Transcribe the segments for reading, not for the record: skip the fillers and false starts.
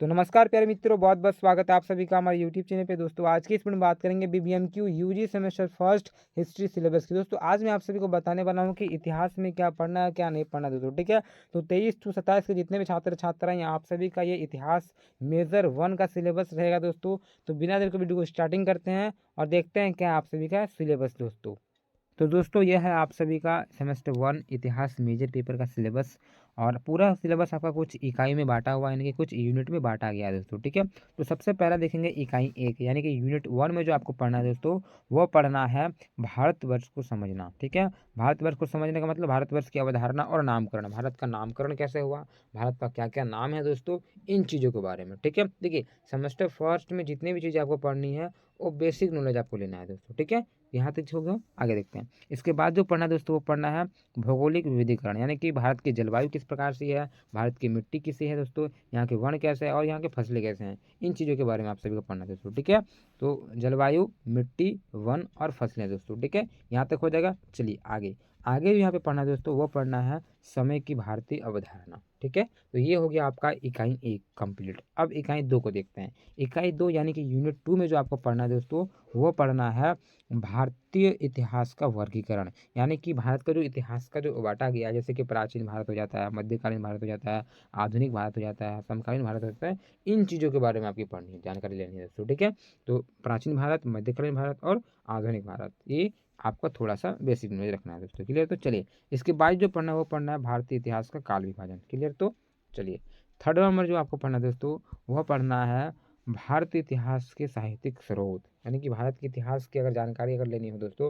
तो नमस्कार प्यारे मित्रों, बहुत बहुत स्वागत है आप सभी का हमारे यूट्यूब चैनल पे। दोस्तों आज की इस वीडियो में बात करेंगे BBMKU UG semester first history syllabus की। दोस्तों आज मैं आप सभी को बताने वाला हूँ कि इतिहास में क्या पढ़ना है क्या नहीं पढ़ना दोस्तों, ठीक है। तो 23 टू 27 के जितने भी छात्र छात्रा हैं आप सभी का ये इतिहास मेजर 1 का सिलेबस रहेगा दोस्तों। तो बिना देर के वीडियो को स्टार्टिंग करते हैं और देखते हैं क्या आप सभी का सिलेबस दोस्तों। तो दोस्तों यह है आप सभी का सेमेस्टर 1 इतिहास मेजर पेपर का सिलेबस। और पूरा सिलेबस आपका कुछ इकाई में बांटा हुआ है, यानी कि कुछ यूनिट में बांटा गया है दोस्तों, ठीक है। तो सबसे पहला देखेंगे इकाई 1, यानी कि यूनिट 1 में जो आपको पढ़ना है दोस्तों, वो पढ़ना है भारतवर्ष को समझना, ठीक है। भारतवर्ष को समझने का मतलब भारतवर्ष की अवधारणा और नामकरण, भारत का नामकरण कैसे हुआ, भारत का क्या क्या नाम है दोस्तों, इन चीज़ों के बारे में, ठीक है। देखिए सेमेस्टर फर्स्ट में जितनी भी चीज़ें आपको पढ़नी है वो बेसिक नॉलेज आपको लेना है दोस्तों, ठीक है। यहाँ तक हो गया, आगे देखते हैं। इसके बाद जो पढ़ना है दोस्तों वो पढ़ना है भौगोलिक विविधीकरण, यानी कि भारत की जलवायु किस प्रकार से है, भारत की मिट्टी किसी है दोस्तों, यहाँ के वन कैसे है और यहाँ के फसलें कैसे हैं, इन चीज़ों के बारे में आप सभी को पढ़ना है दोस्तों, ठीक है। तो जलवायु, मिट्टी, वन और फसलें दोस्तों, ठीक है। यहाँ तक हो जाएगा। चलिए आगे आगे जो यहाँ पे पढ़ना है दोस्तों वो पढ़ना है समय की भारतीय अवधारणा, ठीक है। तो ये हो गया आपका इकाई 1 कंप्लीट। अब इकाई 2 को देखते हैं। इकाई 2 यानी कि यूनिट 2 में जो आपको पढ़ना है दोस्तों वो पढ़ना है भारतीय इतिहास का वर्गीकरण, यानी कि भारत का जो इतिहास का जो बांटा गया है, जैसे कि प्राचीन भारत हो जाता है, मध्यकालीन भारत हो जाता है, आधुनिक भारत हो जाता है, समकालीन भारत हो जाता है, इन चीज़ों के बारे में आपकी पढ़नी है, जानकारी लेनी है दोस्तों, ठीक है। तो प्राचीन भारत, मध्यकालीन भारत और आधुनिक भारत, ये आपका थोड़ा सा बेसिक नॉलेज रखना है दोस्तों, क्लियर। तो चलिए इसके बाद जो पढ़ना है वो पढ़ना है भारतीय इतिहास का काल विभाजन, क्लियर। तो चलिए थर्ड नंबर जो आपको पढ़ना है दोस्तों वह पढ़ना है भारतीय इतिहास के साहित्यिक स्रोत, यानी कि भारत के इतिहास की अगर जानकारी अगर लेनी हो दोस्तों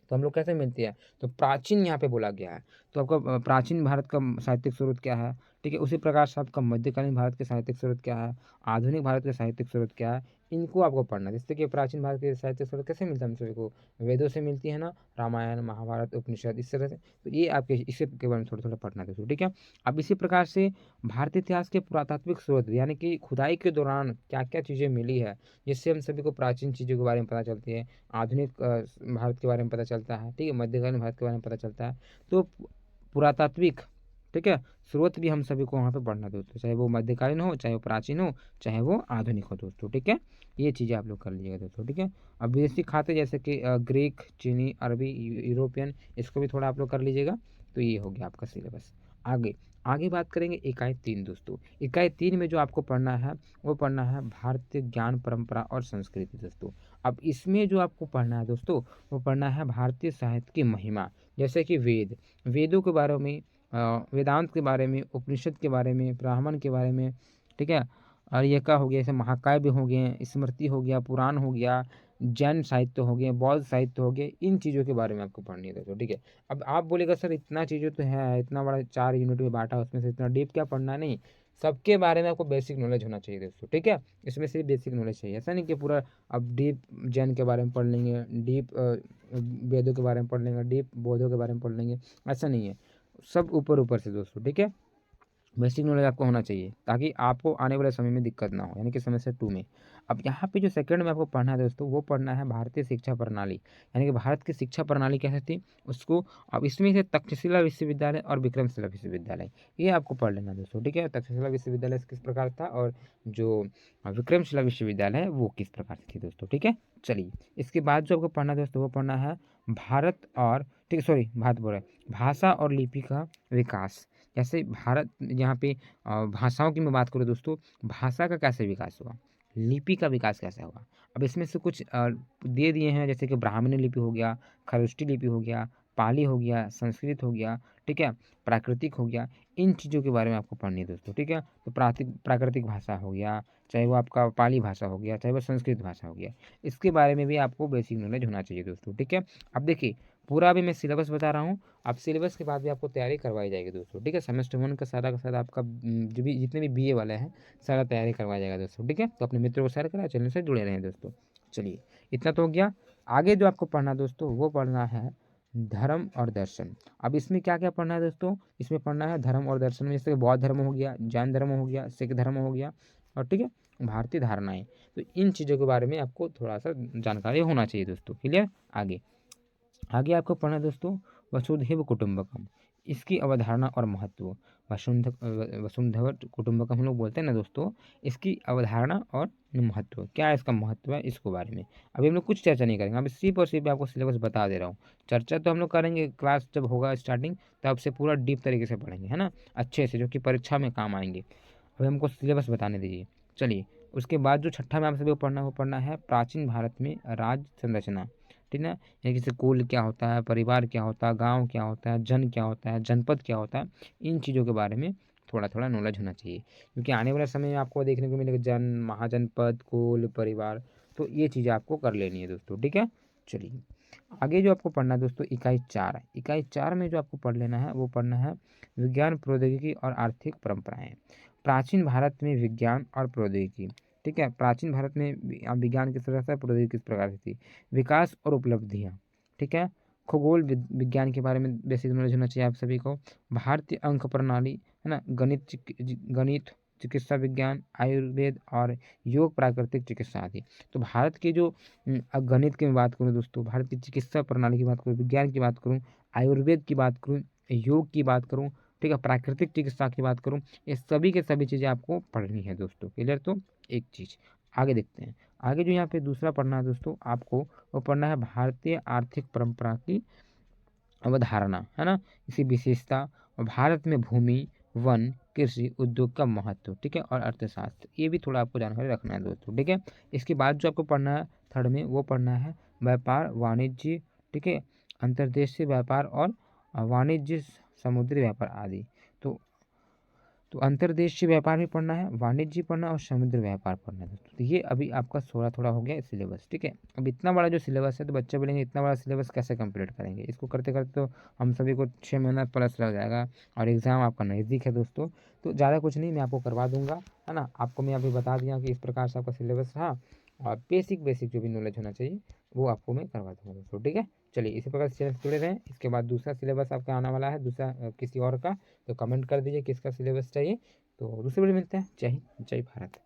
तो हम लोग कैसे मिलती है, तो प्राचीन यहाँ पे बोला गया है। तो आपका प्राचीन भारत का साहित्यिक स्रोत क्या है, ठीक है। उसी प्रकार से आपका मध्यकालीन भारत के साहित्यिक स्रोत क्या है, आधुनिक भारत के साहित्यिक स्रोत क्या है, इनको आपको पढ़ना है। जैसे कि प्राचीन भारत के साहित्यिक स्रोत कैसे मिलता है हम सभी को, वेदों से मिलती है ना, रामायण महाभारत उपनिषद, इस तरह से। तो ये आपके इसी के बारे में थोड़ा थोड़ा पढ़ना है दोस्तों, ठीक है। अब इसी प्रकार से भारतीय इतिहास के पुरातात्विक स्रोत, यानी कि खुदाई के दौरान क्या क्या चीज़ें मिली है, जिससे हम सभी को प्राचीन चीज़ों के बारे में पता चलती है, आधुनिक भारत के बारे में पता चलता है, ठीक है, मध्यकालीन भारत के बारे में पता चलता है। तो पुरातात्विक, ठीक है, स्रोत भी हम सभी को वहाँ पे पढ़ना दोस्तों, चाहे वो मध्यकालीन हो, चाहे वो प्राचीन हो, चाहे वो आधुनिक हो दोस्तों, ठीक है। ये चीज़ें आप लोग कर लीजिएगा दोस्तों, ठीक है। अब विदेशी खाते जैसे कि ग्रीक, चीनी, अरबी, यूरोपियन, इसको भी थोड़ा आप लोग कर लीजिएगा। तो ये हो गया आपका सिलेबस। आगे आगे बात करेंगे इकाई 3 दोस्तों। इकाई 3 में जो आपको पढ़ना है वो पढ़ना है भारतीय ज्ञान परंपरा और संस्कृति दोस्तों। अब इसमें जो आपको पढ़ना है दोस्तों वो पढ़ना है भारतीय साहित्य की महिमा, जैसे कि वेदों के बारे में, वेदांत के बारे में, उपनिषद के बारे में, ब्राह्मण के बारे में, ठीक है। और ये क्या हो गया, जैसे महाकाव्य हो गए, स्मृति हो गया, पुराण हो गया, जैन साहित्य हो गए, बौद्ध साहित्य हो गए, इन चीज़ों के बारे में आपको पढ़नी है दोस्तों, ठीक है। अब आप बोलेगा सर इतना चीज़ें तो है, इतना बड़ा 4 यूनिट में बांटा, उसमें से इतना डीप क्या पढ़ना है, नहीं, सबके बारे में आपको बेसिक नॉलेज होना चाहिए दोस्तों, ठीक है। इसमें से बेसिक नॉलेज चाहिए, ऐसा नहीं कि पूरा अब डीप जैन के बारे में पढ़ लेंगे, डीप वेदों के बारे में पढ़ लेंगे, डीप बौद्धों के बारे में पढ़ लेंगे, ऐसा नहीं है। सब ऊपर ऊपर से दोस्तों, ठीक है। बेसिक नॉलेज आपको होना चाहिए ताकि आपको आने वाले समय में दिक्कत ना हो, यानी कि सेमेस्टर 2 में। अब यहाँ पे जो सेकंड में आपको पढ़ना है दोस्तों वो पढ़ना है भारतीय शिक्षा प्रणाली, यानी कि भारत की शिक्षा प्रणाली कैसे थी उसको। अब इसमें से तक्षशिला विश्वविद्यालय और विक्रमशिला विश्वविद्यालय, ये आपको पढ़ लेना दोस्तों, ठीक है। तक्षशिला विश्वविद्यालय किस प्रकार था और जो विक्रमशिला विश्वविद्यालय है वो किस प्रकार से थी दोस्तों, ठीक है। चलिए इसके बाद जो आपको पढ़ना है दोस्तों वो पढ़ना है भारत और, ठीक है, सॉरी भारत बोल रहे, भाषा और लिपि का विकास। जैसे भारत यहाँ पे भाषाओं की मैं बात करूँ दोस्तों, भाषा का कैसे विकास हुआ, लिपि का विकास कैसे हुआ। अब इसमें से कुछ दे दिए हैं, जैसे कि ब्राह्मणी लिपि हो गया, खरोष्ठी लिपि हो गया, पाली हो गया, संस्कृत हो गया, ठीक है, प्राकृतिक हो गया, इन चीज़ों के बारे में आपको पढ़नी है दोस्तों, ठीक है। तो प्राकृतिक भाषा हो गया, चाहे वो आपका पाली भाषा हो गया, चाहे वो संस्कृत भाषा हो गया, इसके बारे में भी आपको बेसिक नॉलेज होना चाहिए दोस्तों, ठीक है। अब देखिए पूरा अभी मैं सिलेबस बता रहा हूँ, अब सिलेबस के बाद भी आपको तैयारी करवाई जाएगी दोस्तों, ठीक है। सेमेस्टर 1 का सारा आपका जो भी जितने भी बीए वाले हैं सारा तैयारी करवाया जाएगा दोस्तों, ठीक है। तो अपने मित्रों को शेयर करें, चैनल से जुड़े रहें दोस्तों। चलिए इतना तो हो गया। आगे जो आपको पढ़ना दोस्तों वो पढ़ना है धर्म और दर्शन। अब इसमें क्या क्या पढ़ना है दोस्तों, इसमें पढ़ना है धर्म और दर्शन में, जैसे बौद्ध धर्म हो गया, जैन धर्म हो गया, सिख धर्म हो गया, और ठीक है भारतीय धारणाएं। तो इन चीज़ों के बारे में आपको थोड़ा सा जानकारी होना चाहिए दोस्तों, क्लियर। आगे आगे आपको पढ़ना है दोस्तों वसुधैव कुटुंबकम। इसकी अवधारणा और महत्व, वसुंधैव कुटुंबकम हम लोग बोलते हैं ना दोस्तों, इसकी अवधारणा और महत्व, क्या है इसका महत्व है, इसको बारे में अभी हम लोग कुछ चर्चा नहीं करेंगे। अभी सिर्फ और सिर्फ आपको सिलेबस बता दे रहा हूँ। चर्चा तो हम लोग करेंगे क्लास जब होगा स्टार्टिंग, तब से पूरा डीप तरीके से पढ़ेंगे, है ना, अच्छे से, जो कि परीक्षा में काम आएंगे। अभी हमको सिलेबस बताने दीजिए। चलिए, उसके बाद जो छठा में आप सभी को पढ़ना है वो पढ़ना है प्राचीन भारत में राज्य संरचना, ठीक ना। यानी जैसे कुल क्या होता है, परिवार क्या होता है, गांव क्या होता है, जन क्या होता है, जनपद क्या होता है, इन चीज़ों के बारे में थोड़ा थोड़ा नॉलेज होना चाहिए, क्योंकि आने वाले समय में आपको देखने को मिलेगा जन, महाजनपद, कुल, परिवार, तो ये चीज़ें आपको कर लेनी है दोस्तों, ठीक है। चलिए, आगे जो आपको पढ़ना है दोस्तों, इकाई 4 है। इकाई 4 में जो आपको पढ़ लेना है वो पढ़ना है विज्ञान, प्रौद्योगिकी और आर्थिक परंपराएं। प्राचीन भारत में विज्ञान और प्रौद्योगिकी, ठीक है। प्राचीन भारत में विज्ञान किस तरह से, प्रौद्योगिकी किस प्रकार से थी, विकास और उपलब्धियाँ, ठीक है। खगोल विज्ञान के बारे में बेसिक नॉलेज होना चाहिए आप सभी को। भारतीय अंक प्रणाली, है ना, गणित, चिकित्सा विज्ञान, आयुर्वेद और योग, प्राकृतिक चिकित्सा आदि। तो भारत के जो गणित की मैं बात करूँ दोस्तों, भारत की चिकित्सा प्रणाली की बात करूँ, विज्ञान की बात करूँ, आयुर्वेद की बात करूँ, योग की बात करूँ, ठीक है, प्राकृतिक चिकित्सा की बात करूँ, ये सभी के सभी चीज़ें आपको पढ़नी है दोस्तों। क्लियर। तो एक चीज़ आगे देखते हैं। आगे जो यहाँ पे दूसरा पढ़ना है दोस्तों आपको, वो पढ़ना है भारतीय आर्थिक परंपरा की अवधारणा, है ना, इसी विशेषता, और भारत में भूमि, वन, कृषि, उद्योग का महत्व, ठीक है, और अर्थशास्त्र, ये भी थोड़ा आपको जानकारी रखना है दोस्तों, ठीक है। इसके बाद जो आपको पढ़ना है थर्ड में, वो पढ़ना है व्यापार, वाणिज्य, ठीक है, अंतर्देशीय व्यापार और वाणिज्य, समुद्री व्यापार आदि। तो अंतर्देशीय व्यापार भी पढ़ना है, वाणिज्य पढ़ना और समुद्र व्यापार पढ़ना है दोस्तों। तो ये अभी आपका थोड़ा थोड़ा हो गया सिलेबस, ठीक है। अब इतना बड़ा जो सिलेबस है, तो बच्चे बोलेंगे इतना बड़ा सिलेबस कैसे कंप्लीट करेंगे, इसको करते करते तो हम सभी को 6 महीना प्लस लग जाएगा, और एग्ज़ाम आपका नज़दीक है दोस्तों। तो ज़्यादा कुछ नहीं, मैं आपको करवा दूंगा, है ना। आपको मैं अभी बता दिया कि इस प्रकार से आपका सिलेबस रहा, और बेसिक बेसिक जो भी नॉलेज होना चाहिए वो आपको मैं करवा दूंगा दोस्तों, ठीक है। चलिए, इसी प्रकार से चैनल से जुड़े रहें। इसके बाद दूसरा सिलेबस आपका आने वाला है, दूसरा किसी और का, तो कमेंट कर दीजिए किसका सिलेबस चाहिए। तो दूसरे वीडियो मिलते हैं। जय हिंद, जय भारत।